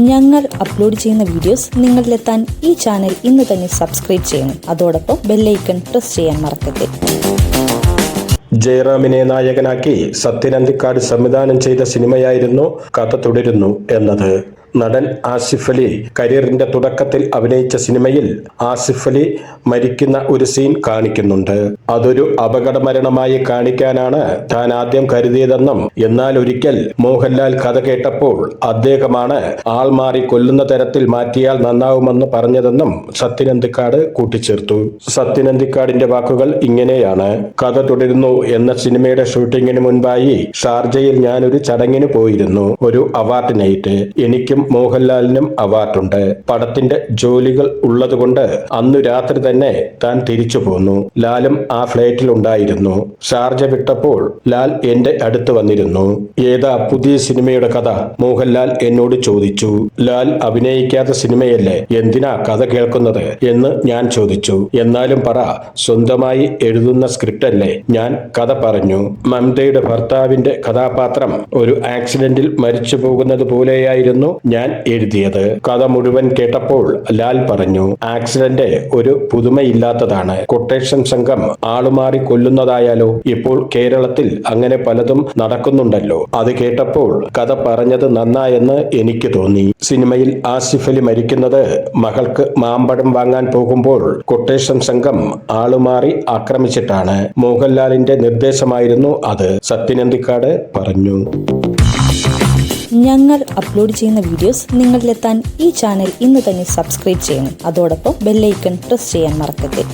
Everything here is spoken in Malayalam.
ഞങ്ങൾ അപ്ലോഡ് ചെയ്യുന്ന വീഡിയോസ് നിങ്ങളിലെത്താൻ ഈ ചാനൽ ഇന്ന് തന്നെ സബ്സ്ക്രൈബ് ചെയ്യണം. അതോടൊപ്പം ബെല്ലൈക്കൺ പ്രസ് ചെയ്യാൻ മറക്കരുത്. ജയറാമിനെ നായകനാക്കി സത്യൻ അന്തിക്കാട് സംവിധാനം ചെയ്ത സിനിമയായിരുന്നു കഥ തുടരുന്നു എന്നത്. നടൻ ആസിഫ് അലി കരിയറിന്റെ തുടക്കത്തിൽ അഭിനയിച്ച സിനിമയിൽ ആസിഫ് അലി മരിക്കുന്ന ഒരു സീൻ കാണിക്കുന്നുണ്ട്. അതൊരു അപകട മരണമായി കാണിക്കാനാണ് താൻ ആദ്യം കരുതിയതെന്നും എന്നാൽ ഒരിക്കൽ മോഹൻലാൽ കഥ കേട്ടപ്പോൾ അദ്ദേഹമാണ് ആൾ മാറി കൊല്ലുന്ന തരത്തിൽ മാറ്റിയാൽ നന്നാവുമെന്ന് പറഞ്ഞതെന്നും സത്യൻ അന്തിക്കാട് കൂട്ടിച്ചേർത്തു. സത്യൻ അന്തിക്കാടിന്റെ വാക്കുകൾ ഇങ്ങനെയാണ്: കഥ തുടരുന്നു എന്ന സിനിമയുടെ ഷൂട്ടിങ്ങിന് മുൻപായി ഷാർജയിൽ ഞാനൊരു ചടങ്ങിന് പോയിരുന്നു. ഒരു അവാർഡ് നൈറ്റ്. എനിക്കും മോഹൻലാലിനും അവാർഡുണ്ട്. പടത്തിന്റെ ജോലികൾ ഉള്ളതുകൊണ്ട് അന്നു രാത്രി തന്നെ താൻ തിരിച്ചു പോന്നു. ലാലും ആ ഫ്ലൈറ്റിൽ ഉണ്ടായിരുന്നു. ഷാർജ വിട്ടപ്പോൾ ലാൽ എന്റെ അടുത്ത് വന്നിരുന്നു. ഏതാ പുതിയ സിനിമയുടെ കഥ? മോഹൻലാൽ എന്നോട് ചോദിച്ചു. ലാൽ അഭിനയിക്കാത്ത സിനിമയല്ലേ, എന്തിനാ കഥ കേൾക്കുന്നത് എന്ന് ഞാൻ ചോദിച്ചു. എന്നാലും പറ, സ്വന്തമായി എഴുതുന്ന സ്ക്രിപ്റ്റ് അല്ലേ? ഞാൻ കഥ പറഞ്ഞു. മമതയുടെ ഭർത്താവിന്റെ കഥാപാത്രം ഒരു ആക്സിഡന്റിൽ മരിച്ചു പോകുന്നത് പോലെയായിരുന്നു ഞാൻ എഴുതിയത്. കഥ മുഴുവൻ കേട്ടപ്പോൾ ലാൽ പറഞ്ഞു, ആക്സിഡന്റ് ഒരു പുതുമയില്ലാത്തതാണ്. കൊട്ടേഷൻ സംഘം ആളുമാറി കൊല്ലുന്നതായാലോ? ഇപ്പോൾ കേരളത്തിൽ അങ്ങനെ പലതും നടക്കുന്നുണ്ടല്ലോ. അത് കേട്ടപ്പോൾ കഥ പറഞ്ഞത് നന്നായെന്ന് എനിക്ക് തോന്നി. സിനിമയിൽ ആസിഫ് അലി മരിക്കുന്നത് മകൾക്ക് മാമ്പഴം വാങ്ങാൻ പോകുമ്പോൾ കൊട്ടേഷൻ സംഘം ആളുമാറി ആക്രമിച്ചിട്ടാണ്. മോഹൻലാലിന്റെ നിർദ്ദേശമായിരുന്നു അത്, സത്യൻ അന്തിക്കാട് പറഞ്ഞു. ഞങ്ങൾ അപ്ലോഡ് ചെയ്യുന്ന വീഡിയോസ് നിങ്ങളിലെത്താൻ ഈ ചാനൽ ഇന്ന് തന്നെ സബ്സ്ക്രൈബ് ചെയ്യണം. അതോടൊപ്പം ബെല്ലൈക്കൺ പ്രസ് ചെയ്യാൻ മറക്കരുത്.